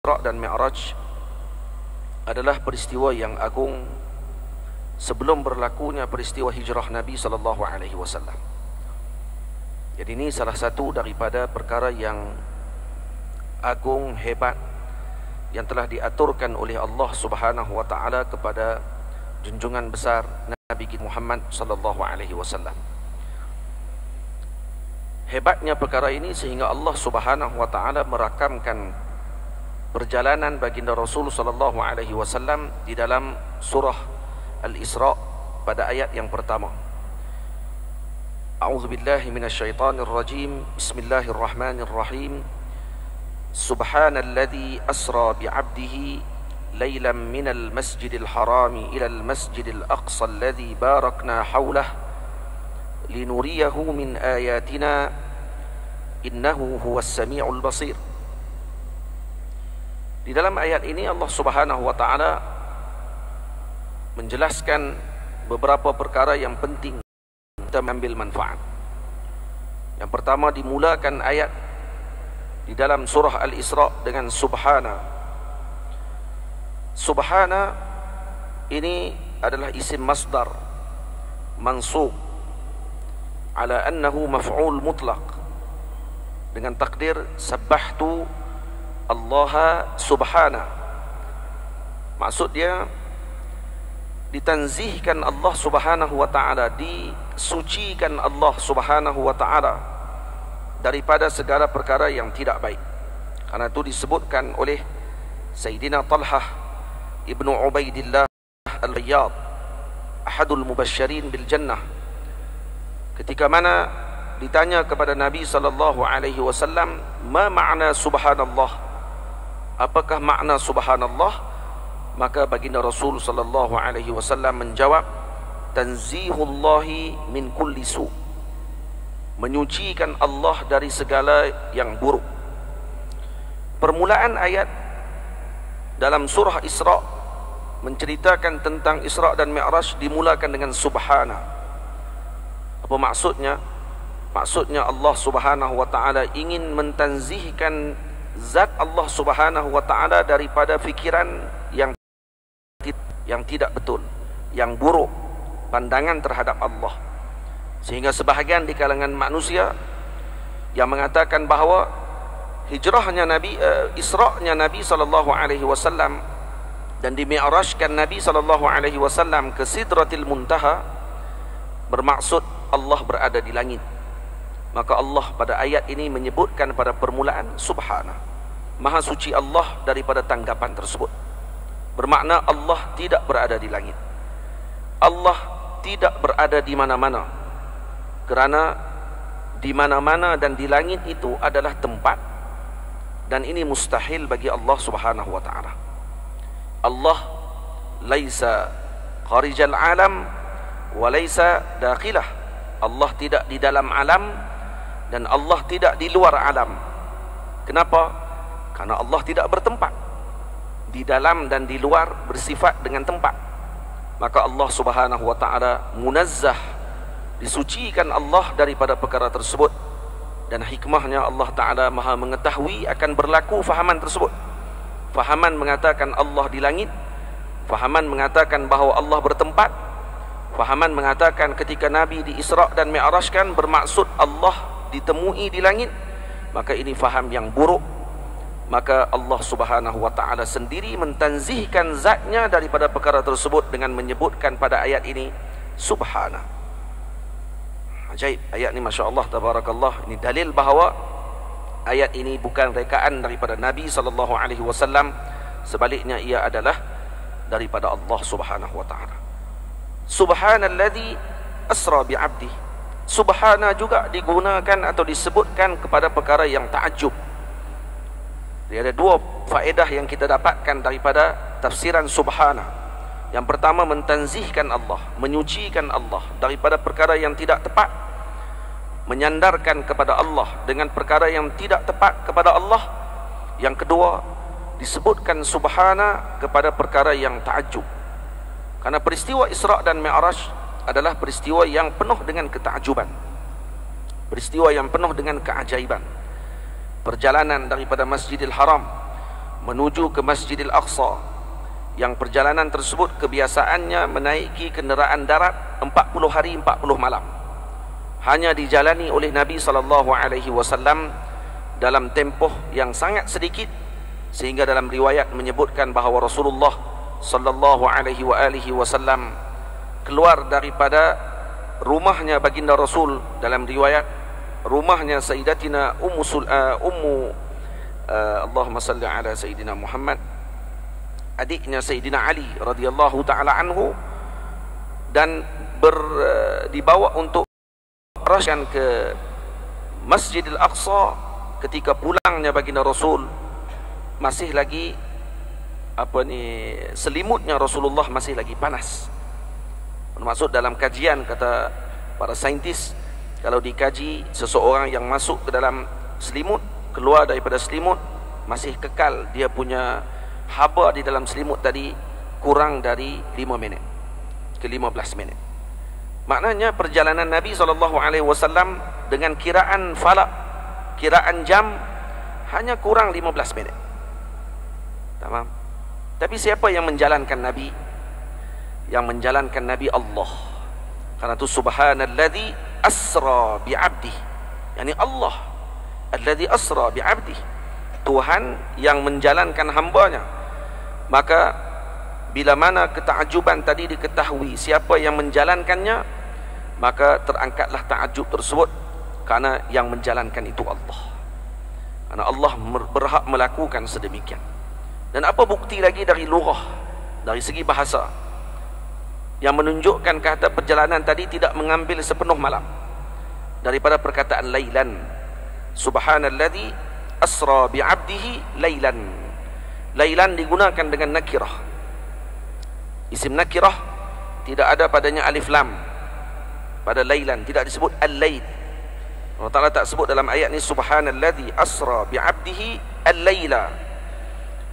Isra dan Mi'raj adalah peristiwa yang agung sebelum berlakunya peristiwa hijrah Nabi SAW. Jadi ini salah satu daripada perkara yang agung, hebat, yang telah diaturkan oleh Allah Subhanahu wa taala kepada junjungan besar Nabi kita Muhammad SAW. Hebatnya perkara ini sehingga Allah Subhanahu wa taala merakamkan perjalanan baginda Rasul sallallahu alaihi wasallam di dalam surah Al-Isra pada ayat yang pertama. A'udzubillahi minasyaitonir rajim. Bismillahirrahmanirrahim. Subhanalladzi asra bi'abdihi lailan minal masjidil harami ilal masjidil aqsa alladzi barakna hawlahu linuriyahu min ayatina innahu huwas sami'ul basir. Di dalam ayat ini Allah Subhanahu wa taala menjelaskan beberapa perkara yang penting kita mengambil manfaat. Yang pertama, dimulakan ayat di dalam surah Al-Isra dengan subhana. Subhana ini adalah isim masdar mansub ala annahu maf'ul mutlaq dengan takdir sabbahtu Allah subhana. Maksud dia ditanzihkan Allah Subhanahu wa taala, disucikan Allah Subhanahu wa taala daripada segala perkara yang tidak baik. Karena itu disebutkan oleh Sayyidina Talhah ibnu Ubaidillah al-Ghayyad, ahadul mubasysyirin bil jannah, ketika mana ditanya kepada Nabi sallallahu alaihi wasallam, "Ma ma'na subhanallah?" Apakah makna subhanallah? Maka baginda Rasul sallallahu alaihi wasallam menjawab, "Tanzihullahi min kulli su." Menyucikan Allah dari segala yang buruk. Permulaan ayat dalam surah Isra menceritakan tentang Isra dan Mi'raj dimulakan dengan subhana. Apa maksudnya? Maksudnya Allah Subhanahu wa taala ingin mentanzihkan zat Allah Subhanahu wa taala daripada fikiran yang tidak betul, yang buruk, pandangan terhadap Allah. Sehingga sebahagian di kalangan manusia yang mengatakan bahawa hijrahnya Nabi, Isra-nya Nabi sallallahu alaihi wasallam dan dimi'rajkan Nabi sallallahu alaihi wasallam ke Sidratil Muntaha bermaksud Allah berada di langit. Maka Allah pada ayat ini menyebutkan pada permulaan subhana, maha suci Allah daripada tanggapan tersebut. Bermakna Allah tidak berada di langit, Allah tidak berada di mana-mana, kerana di mana-mana dan di langit itu adalah tempat, dan ini mustahil bagi Allah Subhanahu wa taala. Allah laisa kharijal alam wa laisa dakhilah. Allah tidak di dalam alam dan Allah tidak di luar alam. Kenapa? Karena Allah tidak bertempat. Di dalam dan di luar bersifat dengan tempat. Maka Allah Subhanahu wa taala munazzah, disucikan Allah daripada perkara tersebut. Dan hikmahnya Allah taala maha mengetahui akan berlaku fahaman tersebut. Fahaman mengatakan Allah di langit, fahaman mengatakan bahawa Allah bertempat, fahaman mengatakan ketika Nabi di Isra dan Mi'rajkan bermaksud Allah ditemui di langit. Maka ini faham yang buruk. Maka Allah Subhanahu wa taala sendiri mentanzihkan zatnya daripada perkara tersebut dengan menyebutkan pada ayat ini subhana. Ajaib ayat ini, masya-Allah, tabarakallah. Ini dalil bahawa ayat ini bukan rekaan daripada Nabi sallallahu alaihi wasallam, sebaliknya ia adalah daripada Allah Subhanahu wa taala. Subhanalladzi asra bi'abdi. Subhana juga digunakan atau disebutkan kepada perkara yang ta'ajub. Jadi ada dua faedah yang kita dapatkan daripada tafsiran subhana. Yang pertama, mentanzihkan Allah, menyucikan Allah daripada perkara yang tidak tepat, menyandarkan kepada Allah dengan perkara yang tidak tepat kepada Allah. Yang kedua, disebutkan subhana kepada perkara yang ta'ajub. Karena peristiwa Isra dan Mi'raj adalah peristiwa yang penuh dengan ketakjuban, peristiwa yang penuh dengan keajaiban. Perjalanan daripada Masjidil Haram menuju ke Masjidil Aqsa, yang perjalanan tersebut kebiasaannya menaiki kenderaan darat 40 hari 40 malam, hanya dijalani oleh Nabi SAW dalam tempoh yang sangat sedikit, sehingga dalam riwayat menyebutkan bahawa Rasulullah SAW keluar daripada rumahnya baginda Rasul, dalam riwayat rumahnya Sayyidatina Allahumma salli ala Sayyidina Muhammad, adiknya Sayyidina Ali radhiyallahu taala anhu, dan dibawa untuk beraskan ke Masjidil Aqsa. Ketika pulangnya baginda Rasul, masih lagi selimutnya Rasulullah masih lagi panas. Maksud dalam kajian, kata para saintis, kalau dikaji seseorang yang masuk ke dalam selimut, keluar daripada selimut, masih kekal dia punya haba di dalam selimut tadi kurang dari 5 minit ke 15 minit. Maknanya perjalanan Nabi SAW dengan kiraan falak, kiraan jam, hanya kurang 15 minit. Tamam. Tapi siapa yang menjalankan Nabi? Yang menjalankan Nabi Allah. Karena itu subhanalladzi asra bi'abdi, yakni Allah alladzi asra bi'abdi, Tuhan yang menjalankan hambanya. Maka bila mana ketakjuban tadi diketahui siapa yang menjalankannya, maka terangkatlah takjub tersebut, karena yang menjalankan itu Allah. Karena Allah berhak melakukan sedemikian. Dan apa bukti lagi dari lughah, dari segi bahasa, yang menunjukkan kata perjalanan tadi tidak mengambil sepenuh malam, daripada perkataan lailan. Subhanalladzi asra bi'abdihi lailan. Lailan digunakan dengan nakirah. Isim nakirah tidak ada padanya alif lam pada lailan, tidak disebut al-lail. Allah Ta'ala tak sebut dalam ayat ni subhanalladzi asra bi'abdihi al-laila,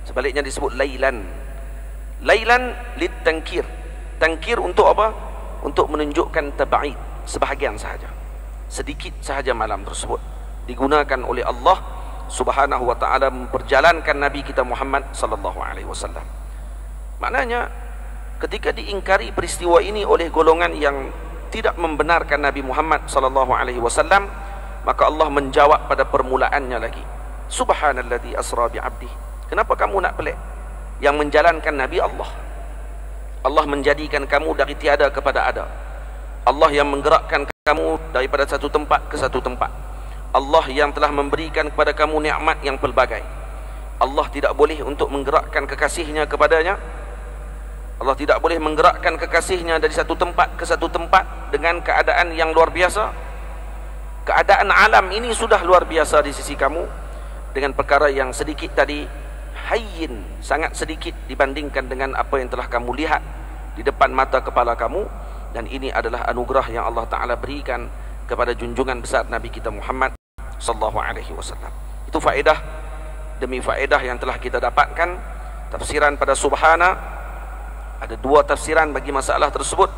sebaliknya disebut lailan. Lailan litankir. Tangkir untuk apa? Untuk menunjukkan tab'id, sebahagian sahaja, sedikit sahaja malam tersebut digunakan oleh Allah Subhanahu wa ta'ala memperjalankan Nabi kita Muhammad sallallahu alaihi wasallam. Maknanya ketika diingkari peristiwa ini oleh golongan yang tidak membenarkan Nabi Muhammad sallallahu alaihi wasallam, maka Allah menjawab pada permulaannya lagi, subhanalladzi asra bi'abdi. Kenapa kamu nak pelik? Yang menjalankan Nabi Allah. Allah menjadikan kamu dari tiada kepada ada. Allah yang menggerakkan kamu daripada satu tempat ke satu tempat. Allah yang telah memberikan kepada kamu nikmat yang pelbagai. Allah tidak boleh untuk menggerakkan kekasihnya kepadanya. Allah tidak boleh menggerakkan kekasihnya dari satu tempat ke satu tempat dengan keadaan yang luar biasa. Keadaan alam ini sudah luar biasa di sisi kamu, dengan perkara yang sedikit tadi, hayyin, sangat sedikit dibandingkan dengan apa yang telah kamu lihat di depan mata kepala kamu. Dan ini adalah anugerah yang Allah Ta'ala berikan kepada junjungan besar Nabi kita Muhammad sallallahu alaihi wasallam. Itu faedah demi faedah yang telah kita dapatkan. Tafsiran pada subhana, ada dua tafsiran bagi masalah tersebut,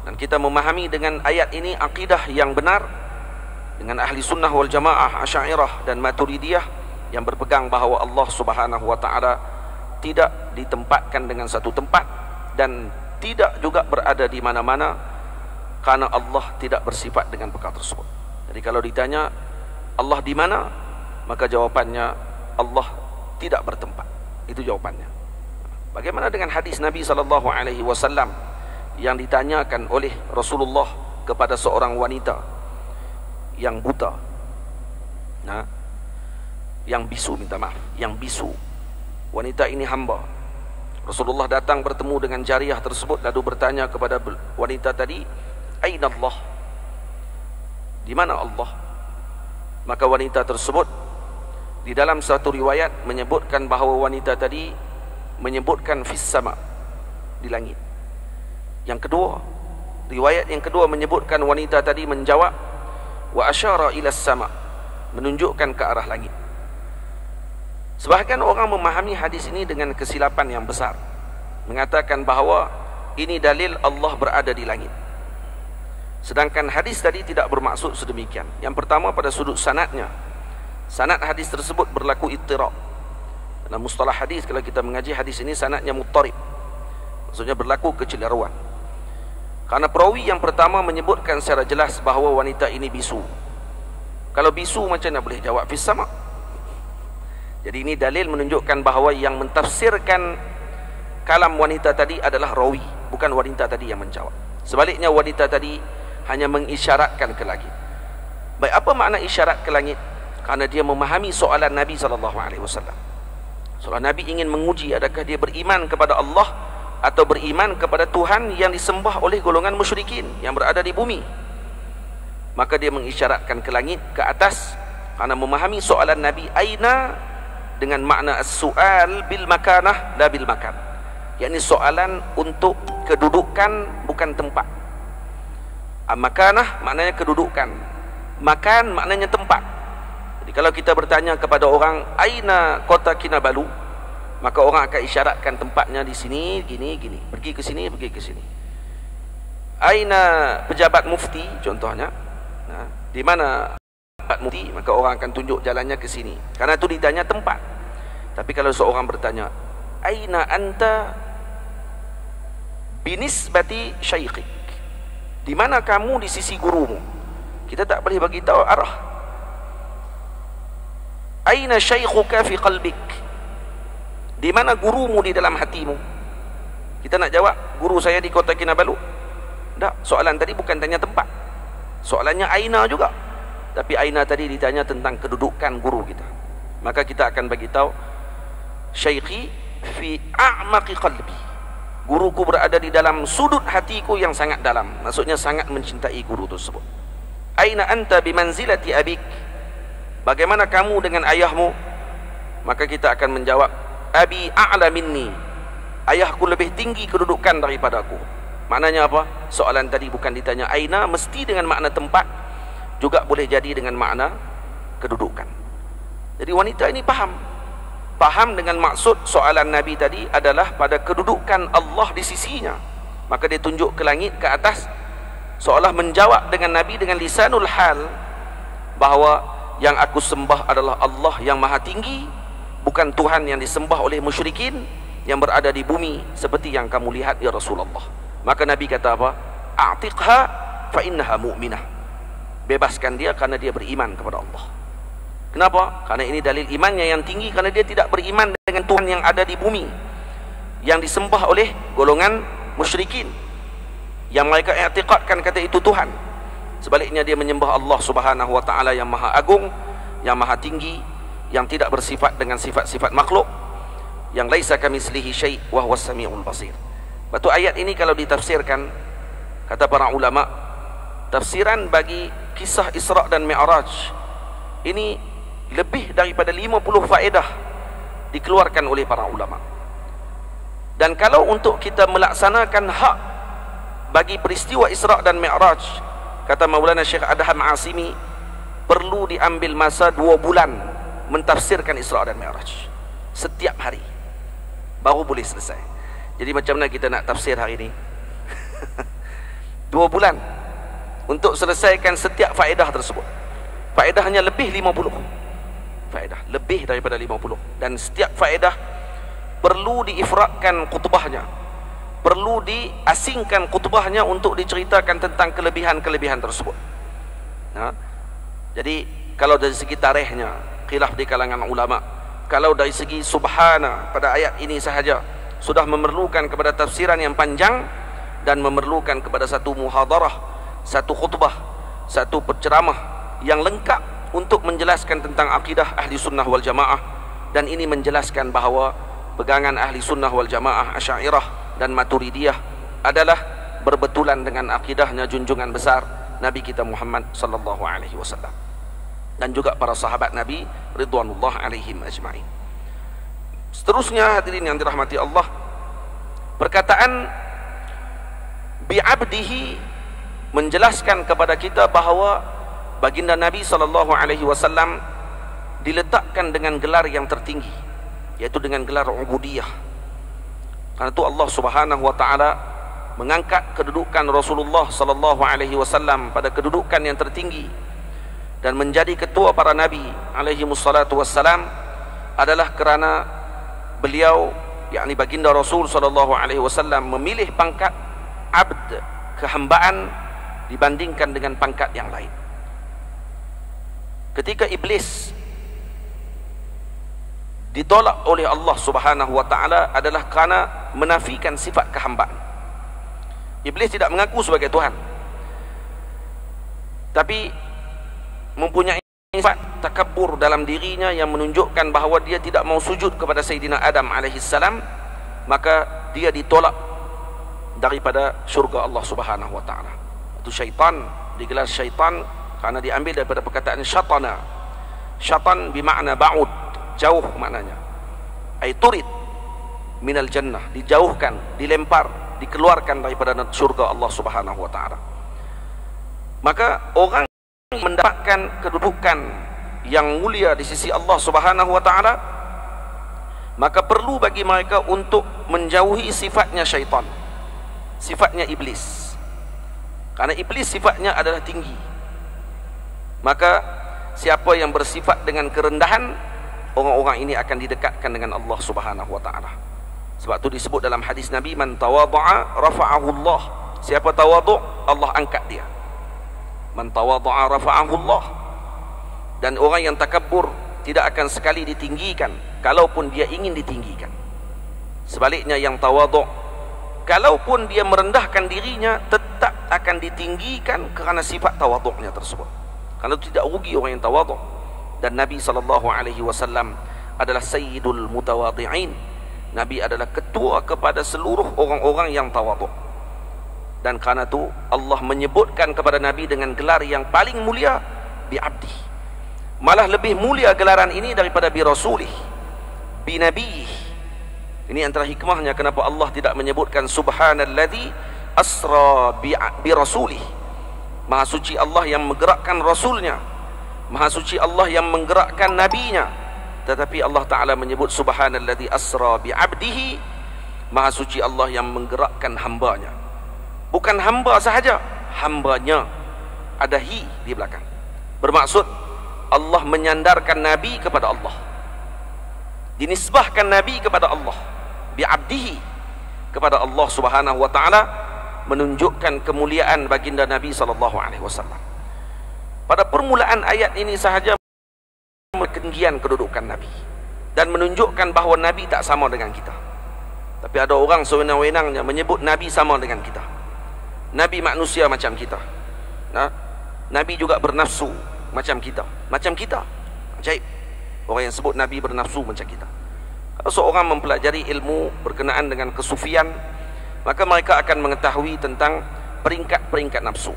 dan kita memahami dengan ayat ini akidah yang benar dengan ahli sunnah wal jamaah, Asy'ariyah dan Maturidiyah, yang berpegang bahawa Allah Subhanahu wa ta'ala tidak ditempatkan dengan satu tempat dan tidak juga berada di mana-mana, karena Allah tidak bersifat dengan perkara tersebut. Jadi kalau ditanya Allah di mana, maka jawapannya Allah tidak bertempat. Itu jawapannya. Bagaimana dengan hadis Nabi sallallahu alaihi wasallam yang ditanyakan oleh Rasulullah kepada seorang wanita yang buta, yang bisu, minta maaf, yang bisu. Wanita ini hamba. Rasulullah datang bertemu dengan jariyah tersebut, lalu bertanya kepada wanita tadi, aina Allah? Di mana Allah? Maka wanita tersebut di dalam satu riwayat menyebutkan bahawa wanita tadi menyebutkan fis sama, di langit. Yang kedua, riwayat yang kedua menyebutkan wanita tadi menjawab wa asyara ila sama, menunjukkan ke arah langit. Sebahagian orang memahami hadis ini dengan kesilapan yang besar, mengatakan bahawa ini dalil Allah berada di langit. Sedangkan hadis tadi tidak bermaksud sedemikian. Yang pertama, pada sudut sanadnya, sanad hadis tersebut berlaku ittirab. Dalam mustalah hadis, kalau kita mengaji hadis ini sanadnya muttarib, maksudnya berlaku keceliruan. Karena perawi yang pertama menyebutkan secara jelas bahawa wanita ini bisu. Kalau bisu macam mana boleh jawab fis sama'? Jadi ini dalil menunjukkan bahawa yang mentafsirkan kalam wanita tadi adalah rawi, bukan wanita tadi yang menjawab. Sebaliknya wanita tadi hanya mengisyaratkan ke langit. Baik, apa makna isyarat ke langit? Karena dia memahami soalan Nabi SAW. Soalan Nabi ingin menguji adakah dia beriman kepada Allah atau beriman kepada Tuhan yang disembah oleh golongan musyrikin yang berada di bumi. Maka dia mengisyaratkan ke langit, ke atas, karena memahami soalan Nabi aina dengan makna as-su'al bil makanah la bil makan, yakni soalan untuk kedudukan bukan tempat. Makanah maknanya kedudukan, makan maknanya tempat. Jadi kalau kita bertanya kepada orang aina kota Kinabalu, maka orang akan isyaratkan tempatnya di sini, gini, gini, pergi ke sini, pergi ke sini. Aina pejabat mufti contohnya, nah, di mana tempat mufti, maka orang akan tunjuk jalannya ke sini, karena itu ditanya tempat. Tapi kalau seorang bertanya aina anta binisbati syaikik, di mana kamu di sisi gurumu, kita tak boleh bagi tahu arah. Aina syaikhuka fi qalbik, di mana gurumu di dalam hatimu. Kita nak jawab guru saya di kota Kinabalu. Tak, soalan tadi bukan tanya tempat, soalannya aina juga. Tapi aina tadi ditanya tentang kedudukan guru kita. Maka kita akan bagi tahu syaikhi fi a'maqi qalbi, guruku berada di dalam sudut hatiku yang sangat dalam, maksudnya sangat mencintai guru tersebut. Aina anta bimanzilati abik, bagaimana kamu dengan ayahmu? Maka kita akan menjawab abi a'la minni, ayahku lebih tinggi kedudukan daripadaku. Maknanya apa? Soalan tadi bukan ditanya aina mesti dengan makna tempat, juga boleh jadi dengan makna kedudukan. Jadi wanita ini paham dengan maksud soalan Nabi tadi adalah pada kedudukan Allah di sisinya. Maka dia tunjuk ke langit, ke atas, seolah menjawab dengan Nabi dengan lisanul hal bahawa yang aku sembah adalah Allah yang maha tinggi, bukan Tuhan yang disembah oleh musyrikin yang berada di bumi seperti yang kamu lihat ya Rasulullah. Maka Nabi kata apa? A'tiqha fa innaha mu'minah, bebaskan dia karena dia beriman kepada Allah. Kenapa? Karena ini dalil imannya yang tinggi, karena dia tidak beriman dengan Tuhan yang ada di bumi yang disembah oleh golongan musyrikin yang mereka i'tiqadkan kata itu Tuhan. Sebaliknya dia menyembah Allah Subhanahu wa taala yang maha agung, yang maha tinggi, yang tidak bersifat dengan sifat-sifat makhluk, yang laisa kamitslihi syai' wa huwas samiul basir. Batu ayat ini kalau ditafsirkan, kata para ulama, tafsiran bagi kisah Isra dan Mi'raj ini lebih daripada 50 faedah dikeluarkan oleh para ulama. Dan kalau untuk kita melaksanakan hak bagi peristiwa Isra dan Mi'raj, kata Maulana Syekh Adham Asimi, perlu diambil masa 2 bulan mentafsirkan Isra dan Mi'raj setiap hari, baru boleh selesai. Jadi macam mana kita nak tafsir hari ini? 2 bulan untuk selesaikan setiap faedah tersebut. Faedahnya lebih 50 faedah, lebih daripada 50. Dan setiap faedah perlu diifradkan khutbahnya, perlu diasingkan khutbahnya untuk diceritakan tentang kelebihan-kelebihan tersebut. Nah, jadi kalau dari segi tarikhnya khilaf di kalangan ulama. Kalau dari segi subhana pada ayat ini sahaja sudah memerlukan kepada tafsiran yang panjang dan memerlukan kepada satu muhadarah, satu khutbah, satu penceramah yang lengkap untuk menjelaskan tentang akidah ahli sunnah wal jamaah. Dan ini menjelaskan bahawa pegangan ahli sunnah wal jamaah Asy'ariyah dan Maturidiyah adalah berbetulan dengan akidahnya junjungan besar Nabi kita Muhammad sallallahu alaihi wasallam dan juga para sahabat Nabi ridwanullah alaihim ajma'in. Seterusnya hadirin yang dirahmati Allah, perkataan bi'abdihi menjelaskan kepada kita bahawa baginda Nabi SAW diletakkan dengan gelar yang tertinggi, yaitu dengan gelar ubudiyah. Karena itu Allah Subhanahu wa taala mengangkat kedudukan Rasulullah SAW pada kedudukan yang tertinggi, dan menjadi ketua para nabi alaihi wassalatu wassalam adalah kerana beliau, yakni baginda Rasul sallallahu alaihi wasallam, memilih pangkat abd, kehambaan, dibandingkan dengan pangkat yang lain. Ketika iblis ditolak oleh Allah Subhanahu wa taala adalah kerana menafikan sifat kehambaan. Iblis tidak mengaku sebagai Tuhan, tapi mempunyai sifat takabur dalam dirinya yang menunjukkan bahawa dia tidak mau sujud kepada Sayyidina Adam alaihissalam, maka dia ditolak daripada syurga Allah Subhanahu wa taala. Itu syaitan, digelar syaitan kerana diambil daripada perkataan syatana. Syatan bermakna ba'ud, jauh maknanya. Ai turid minal jannah, dijauhkan, dilempar, dikeluarkan daripada syurga Allah Subhanahu wa taala. Maka orang yang mendapatkan kedudukan yang mulia di sisi Allah Subhanahu wa taala, maka perlu bagi mereka untuk menjauhi sifatnya syaitan, sifatnya iblis. Karena iblis sifatnya adalah tinggi. Maka siapa yang bersifat dengan kerendahan, orang-orang ini akan didekatkan dengan Allah Subhanahu wa taala. Sebab itu disebut dalam hadis Nabi, man tawadha'a rafa'ahu Allah. Siapa tawadhu', Allah angkat dia. Man tawadha'a rafa'ahu Allah. Dan orang yang takabur tidak akan sekali ditinggikan, kalaupun dia ingin ditinggikan. Sebaliknya yang tawadhu', kalaupun dia merendahkan dirinya, tetap akan ditinggikan kerana sifat tawadhu'nya tersebut. Kerana tidak rugi orang yang tawadhu'. Dan Nabi SAW adalah sayyidul mutawadhi'in. Nabi adalah ketua kepada seluruh orang-orang yang tawadhu'. Dan kerana itu Allah menyebutkan kepada Nabi dengan gelar yang paling mulia, bi abdi. Malah lebih mulia gelaran ini daripada bi rasulih, bi nabiyih. Ini antara hikmahnya kenapa Allah tidak menyebutkan subhanalladzi asra bi rasulih. Maha suci Allah yang menggerakkan rasulnya, maha suci Allah yang menggerakkan nabinya. Tetapi Allah Ta'ala menyebut subhanalladzi asra bi abdihi, maha suci Allah yang menggerakkan hambanya. Bukan hamba sahaja, hambanya, ada hi di belakang. Bermaksud Allah menyandarkan Nabi kepada Allah, dinisbahkan Nabi kepada Allah, bi abdihi, kepada Allah Subhanahu wa ta'ala, menunjukkan kemuliaan baginda Nabi SAW. Pada permulaan ayat ini sahaja ketinggian kedudukan Nabi dan menunjukkan bahawa Nabi tak sama dengan kita. Tapi ada orang sewenang-wenangnya menyebut Nabi sama dengan kita. Nabi manusia macam kita. Nabi juga bernafsu macam kita. Macam kita. Ajaib. Orang yang sebut Nabi bernafsu macam kita. Kalau seorang mempelajari ilmu berkenaan dengan kesufian, maka mereka akan mengetahui tentang peringkat-peringkat nafsu.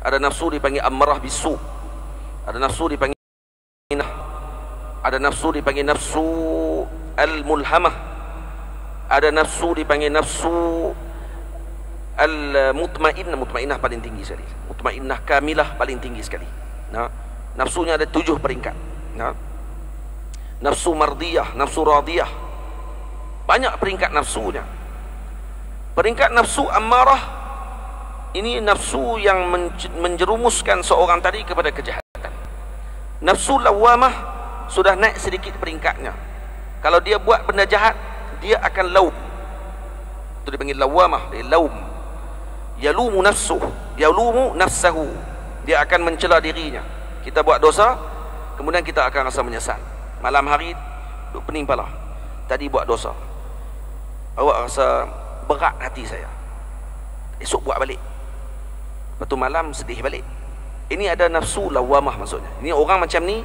Ada nafsu dipanggil ammarah bisu, ada nafsu dipanggil, ada nafsu dipanggil nafsu al-mulhamah, ada nafsu dipanggil nafsu al-mutmainnah. Mutmainnah paling tinggi sekali. Mutmainnah kamilah paling tinggi sekali. Nafsunya ada 7 peringkat. Nafsu mardiyah, nafsu radiyah, banyak peringkat nafsunya. Peringkat nafsu ammarah ini nafsu yang menjerumuskan seorang tadi kepada kejahatan. Nafsu lawamah sudah naik sedikit peringkatnya. Kalau dia buat benda jahat, dia akan laum. Itu dipanggil lawamah, dia laum. Yalumu nafsuh, yalumu nafsahu. Dia akan mencela dirinya. Kita buat dosa, kemudian kita akan rasa menyesal. Malam hari duk pening kepala, tadi buat dosa, awak rasa berat hati saya, esok buat balik, lepas tu malam sedih balik. Ini ada nafsu lawamah maksudnya. Ini orang macam ni,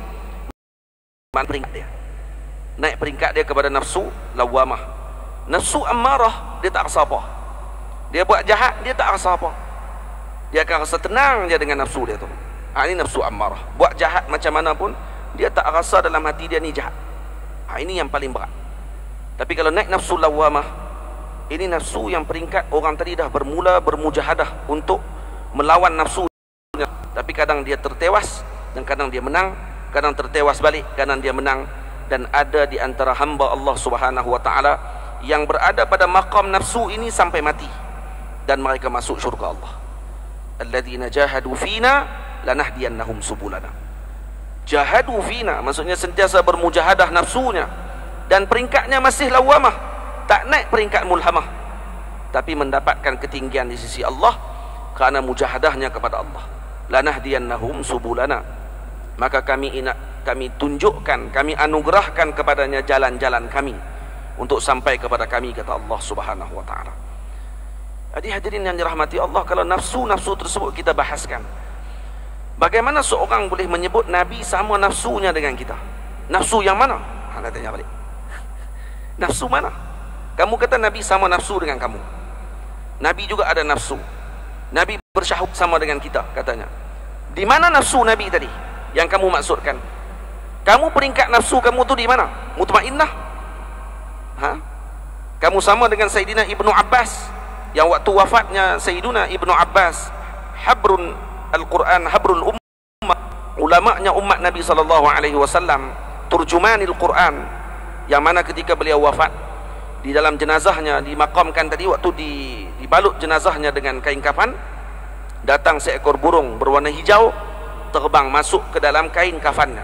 peringkat dia naik, peringkat dia kepada nafsu lawamah. Nafsu ammarah, dia tak rasa apa. Dia buat jahat, dia tak rasa apa. Dia akan rasa tenang je dengan nafsu dia tu. Ini nafsu ammarah. Buat jahat macam mana pun, dia tak rasa dalam hati dia ni jahat. Ini yang paling berat. Tapi kalau naik nafsu lawamah, ini nafsu yang peringkat orang tadi dah bermula bermujahadah untuk melawan nafsunya. Tapi kadang dia tertewas dan kadang dia menang, kadang tertewas balik, kadang dia menang. Dan ada di antara hamba Allah Subhanahu wa ta'ala yang berada pada maqam nafsu ini sampai mati, dan mereka masuk syurga Allah. Alladzina jahadu fina lanahdiyannahum subulana. Jahadu fina maksudnya sentiasa bermujahadah nafsunya dan peringkatnya masih lawamah, tak naik peringkat mulhamah, tapi mendapatkan ketinggian di sisi Allah kerana mujahadahnya kepada Allah. Lanahdiyannahum subulana, maka kami tunjukkan, kami anugerahkan kepadanya jalan-jalan kami untuk sampai kepada kami, kata Allah Subhanahu wa taala. Jadi hadirin yang dirahmati Allah, kalau nafsu-nafsu tersebut kita bahaskan, bagaimana seorang boleh menyebut Nabi sama nafsunya dengan kita? Nafsu yang mana? Anda tanya balik. Nafsu mana? Kamu kata Nabi sama nafsu dengan kamu. Nabi juga ada nafsu. Nabi bersyahwat sama dengan kita, katanya. Di mana nafsu Nabi tadi yang kamu maksudkan? Kamu peringkat nafsu kamu tu di mana? Mutmainnah? Ha? Kamu sama dengan Sayyidina Ibnu Abbas, yang waktu wafatnya Sayyiduna Ibnu Abbas, habrun Al-Quran, habrul ummah, ulama'nya umat Nabi SAW, turjumanil Quran, yang mana ketika beliau wafat, di dalam jenazahnya dimakamkan tadi, waktu dibalut jenazahnya dengan kain kafan, datang seekor burung berwarna hijau terbang masuk ke dalam kain kafannya,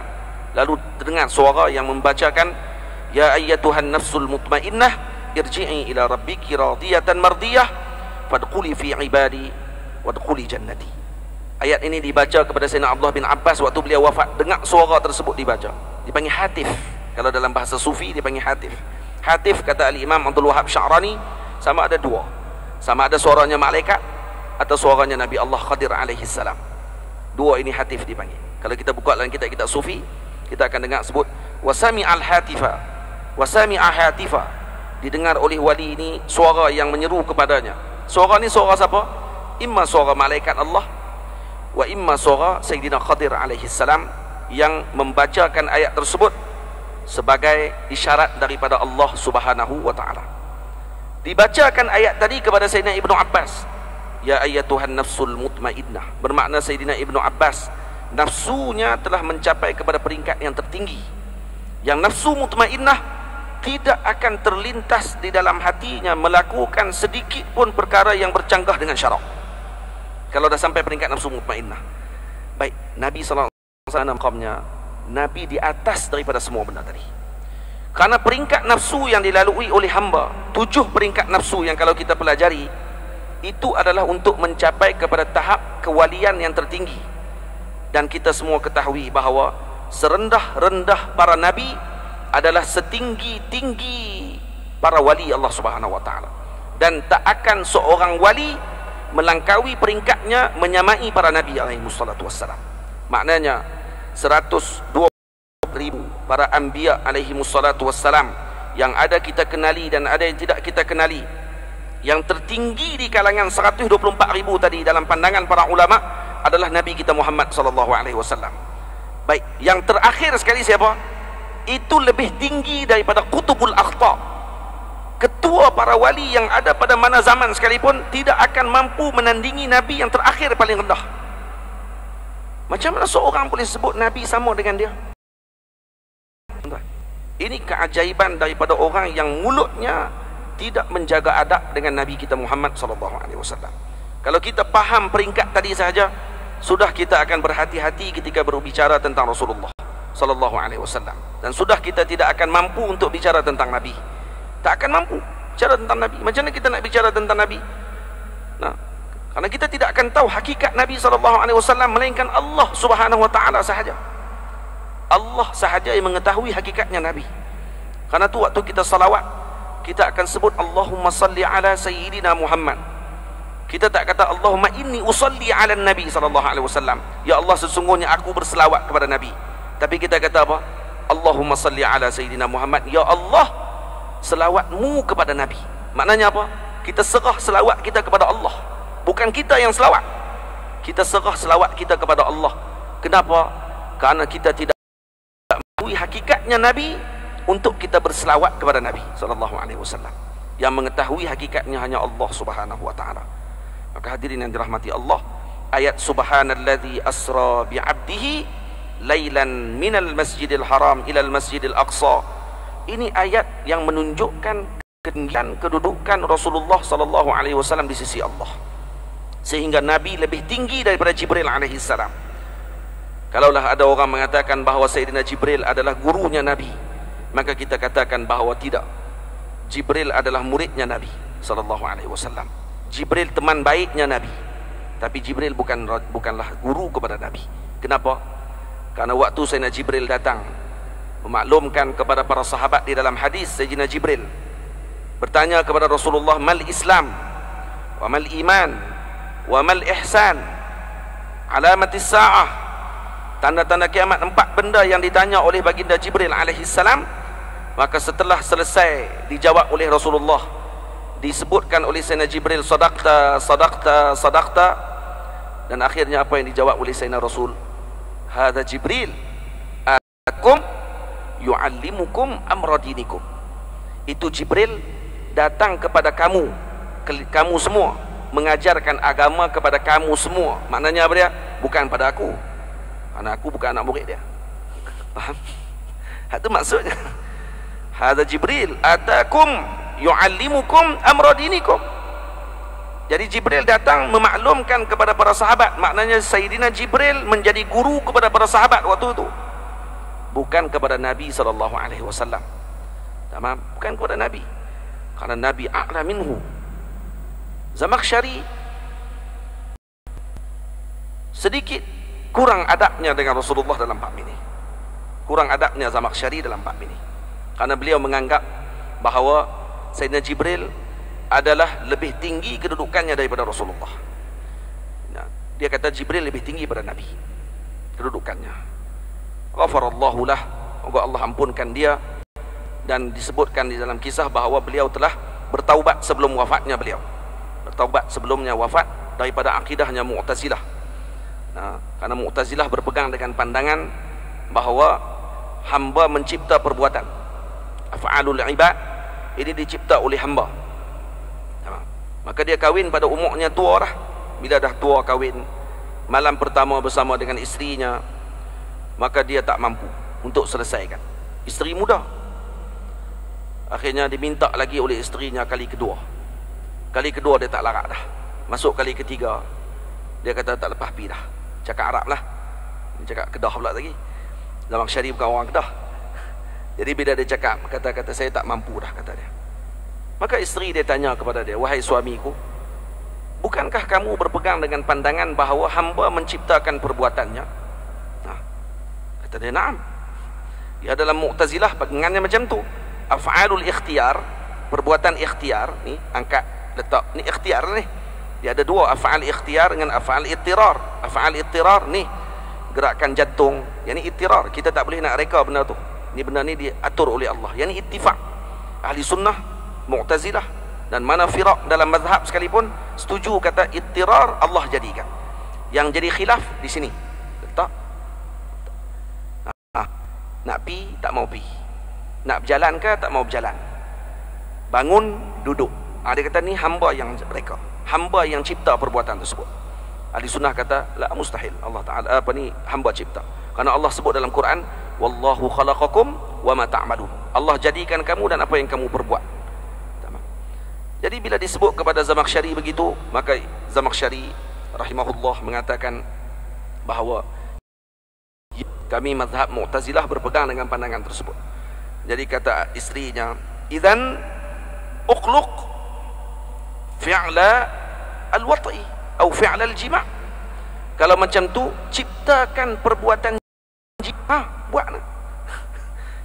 lalu terdengar suara yang membacakan, ya ayyatuhan nafsul mutmainnah irji'i ila rabbiki radiyatan mardiyah fadkhuli fi ibadi wadkhuli jannati. Ayat ini dibaca kepada Sayyidina Abdullah bin Abbas waktu beliau wafat. Dengar suara tersebut dibaca, dipanggil hatif. Kalau dalam bahasa sufi dipanggil hatif. Hatif, kata Al-Imam Abdul Wahab Sya'rani, sama ada dua, sama ada suaranya malaikat atau suaranya Nabi Allah Khadir alaihi salam. Dua ini hatif dipanggil. Kalau kita buka dalam kitab-kitab sufi, kita akan dengar sebut wasami al-hatifa, wasami al-hatifa, didengar oleh wali ini suara yang menyeru kepadanya. Suara ni suara siapa? Imma suara malaikat Allah, wa imma suara Sayyidina Khadir alaihi salam yang membacakan ayat tersebut sebagai isyarat daripada Allah Subhanahu wa taala. Dibacakan ayat tadi kepada Sayyidina Ibnu Abbas, ya ayyatuhan nafsul mutmainnah, bermakna Sayyidina Ibnu Abbas nafsunya telah mencapai kepada peringkat yang tertinggi, yang nafsu mutmainnah tidak akan terlintas di dalam hatinya melakukan sedikit pun perkara yang bercanggah dengan syarak. Kalau dah sampai peringkat nafsu mutmainnah. Baik, Nabi sallallahu alaihi wasallam maqamnya Nabi di atas daripada semua benda tadi. Karena peringkat nafsu yang dilalui oleh hamba, 7 peringkat nafsu yang kalau kita pelajari, itu adalah untuk mencapai kepada tahap kewalian yang tertinggi. Dan kita semua ketahui bahawa serendah-rendah para nabi adalah setinggi-tinggi para wali Allah Subhanahu wa taala, dan tak akan seorang wali melangkaui peringkatnya menyamai para nabi alaihi wassalatu wassalam. Maknanya 120,000 para anbiya alaihi wassalatu wassalam yang ada kita kenali dan ada yang tidak kita kenali. Yang tertinggi di kalangan 124,000 tadi dalam pandangan para ulama adalah Nabi kita Muhammad sallallahu alaihi wasallam. Baik, yang terakhir sekali siapa? Itu lebih tinggi daripada Qutubul Akhtar. Ketua para wali yang ada pada mana zaman sekalipun tidak akan mampu menandingi Nabi yang terakhir paling rendah. Macam mana seorang boleh sebut Nabi sama dengan dia? Ini keajaiban daripada orang yang mulutnya tidak menjaga adab dengan Nabi kita Muhammad SAW. Kalau kita faham peringkat tadi sahaja, sudah kita akan berhati-hati ketika berbicara tentang Rasulullah sallallahu alaihi wasallam, dan sudah kita tidak akan mampu untuk bicara tentang Nabi. Tak akan mampu bicara tentang Nabi. Macam mana kita nak bicara tentang Nabi? Nah, karena kita tidak akan tahu hakikat Nabi sallallahu alaihi wasallam melainkan Allah Subhanahu wa taala sahaja. Allah sahaja yang mengetahui hakikatnya Nabi. Karena tu waktu kita salawat, kita akan sebut Allahumma salli ala sayyidina Muhammad. Kita tak kata Allahumma inni usalli ala Nabi sallallahu alaihi wasallam, ya Allah sesungguhnya aku berselawat kepada Nabi. Tapi kita kata apa? Allahumma salli ala sayyidina Muhammad, ya Allah selawatmu kepada Nabi. Maknanya apa? Kita serah selawat kita kepada Allah, bukan kita yang selawat. Kita serah selawat kita kepada Allah. Kenapa? Karena kita tidak mengetahui hakikatnya Nabi untuk kita berselawat kepada Nabi sallallahu alaihi wasallam. Yang mengetahui hakikatnya hanya Allah Subhanahu wa taala. Maka hadirin yang dirahmati Allah, ayat subhanalladzi asra bi 'abdihi lailan minal masjidil haram ilal masjidil aqsa, ini ayat yang menunjukkan ketinggian kedudukan Rasulullah sallallahu alaihi wasallam di sisi Allah, sehingga Nabi lebih tinggi daripada Jibril alaihi salam. Kalaulah ada orang mengatakan bahawa Sayyidina Jibril adalah gurunya Nabi, maka kita katakan bahawa tidak. Jibril adalah muridnya Nabi sallallahu alaihi wasallam. Jibril teman baiknya Nabi. Tapi Jibril bukanlah guru kepada Nabi. Kenapa? Karena waktu Sayyidina Jibril datang memaklumkan kepada para sahabat di dalam hadis, Sayyidina Jibril bertanya kepada Rasulullah, mal Islam wa mal iman wa mal ihsan, alamatis sa'ah, tanda-tanda kiamat. 4 benda yang ditanya oleh baginda Jibril alaihi salam. Maka setelah selesai dijawab oleh Rasulullah, disebutkan oleh Sayyidina Jibril, sadaqta, sadaqta, sadaqta, dan akhirnya apa yang dijawab oleh Sayyidina Rasul? Hadza Jibril akum yu'allimukum amra dinikum. Itu Jibril datang kepada kamu semua, mengajarkan agama kepada kamu semua. Maknanya apa dia? Bukan pada aku, karena aku bukan anak murid dia. Faham? Itu maksudnya. Hadza Jibril atakum yu'allimukum amra dinikum. Jadi Jibril datang memaklumkan kepada para sahabat. Maknanya Sayyidina Jibril menjadi guru kepada para sahabat waktu itu, bukan kepada Nabi sallallahu alaihi wasallam. Tamam, bukan kepada Nabi. Karena Nabi a'la minhu. Zamakhsyari sedikit kurang adabnya dengan Rasulullah dalam bab ini. Kurang adabnya Zamakhsyari dalam bab ini. Karena beliau menganggap bahawa Sayyidina Jibril adalah lebih tinggi kedudukannya daripada Rasulullah. Nah, dia kata Jibril lebih tinggi pada Nabi kedudukannya. Ghafarallahu lah, semoga Allah ampunkan dia. Dan disebutkan di dalam kisah bahawa beliau telah bertaubat sebelum wafatnya beliau. Bertaubat sebelumnya wafat daripada akidahnya Mu'tazilah. Nah, karena Mu'tazilah berpegang dengan pandangan bahawa hamba mencipta perbuatan, af'alul ibad ini dicipta oleh hamba. Maka dia kahwin pada umurnya tua lah. Bila dah tua kahwin, malam pertama bersama dengan isterinya, maka dia tak mampu untuk selesaikan. Isteri muda. Akhirnya diminta lagi oleh isterinya kali kedua. Kali kedua dia tak larat dah. Masuk kali ketiga, dia kata tak lepas pi dah. Cakap Arab lah. Dia cakap Kedah pula lagi. Zamakhsyari bukan orang Kedah. Jadi bila dia cakap, kata-kata saya tak mampu dah, kata dia. Maka isteri dia tanya kepada dia, wahai suamiku, bukankah kamu berpegang dengan pandangan bahawa hamba menciptakan perbuatannya? Nah, kata dia, na'am. Dia dalam Mu'tazilah pegangannya macam tu. Af'alul ikhtiyar, perbuatan ikhtiar ni, angkat letak ni ikhtiar ni. Dia ada dua, af'al ikhtiyar dengan af'al ittirar. Af'al ittirar ni gerakan jantung, yang ni ittirar, kita tak boleh nak reka benda tu. Ni benda ni diatur oleh Allah. Yang ni ittifaq. Ahli sunnah, Mu'tazilah dan mana firaq dalam mazhab sekalipun setuju kata ittirar Allah jadikan. Yang jadi khilaf di sini. Letak. Nak pi tak mau pi. Nak berjalan ke tak mau berjalan. Bangun, duduk. Dia kata ni hamba yang mereka. Hamba yang cipta perbuatan tersebut. Ahli sunnah kata la, mustahil. Allah Ta'ala apa ni hamba cipta. Karena Allah sebut dalam Quran, wallahu khalaqakum wa ma ta'malun. Allah jadikan kamu dan apa yang kamu perbuat. Jadi bila disebut kepada Zamakhsyari begitu, maka Zamakhsyari rahimahullah mengatakan bahawa kami mazhab Mu'tazilah berpegang dengan pandangan tersebut. Jadi kata isterinya, idzan ukhluq fi'la al-wat'i atau fi'la al-jima'. Kalau macam tu, ciptakan perbuatan jima', buat.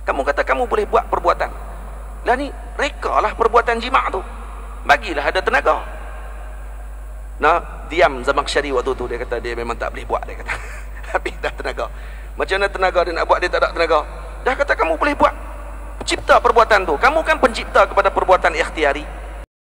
Kamu kata kamu boleh buat perbuatan. Lah ni, rekalah perbuatan jima' tu. Bagilah ada tenaga. Nah, diam Zamakhsyari waktu tu. Dia kata dia memang tak boleh buat, dia kata. Habis dah tenaga. Macam mana tenaga dia nak buat, dia tak ada tenaga. Dah kata kamu boleh buat, cipta perbuatan tu. Kamu kan pencipta kepada perbuatan ikhtiari.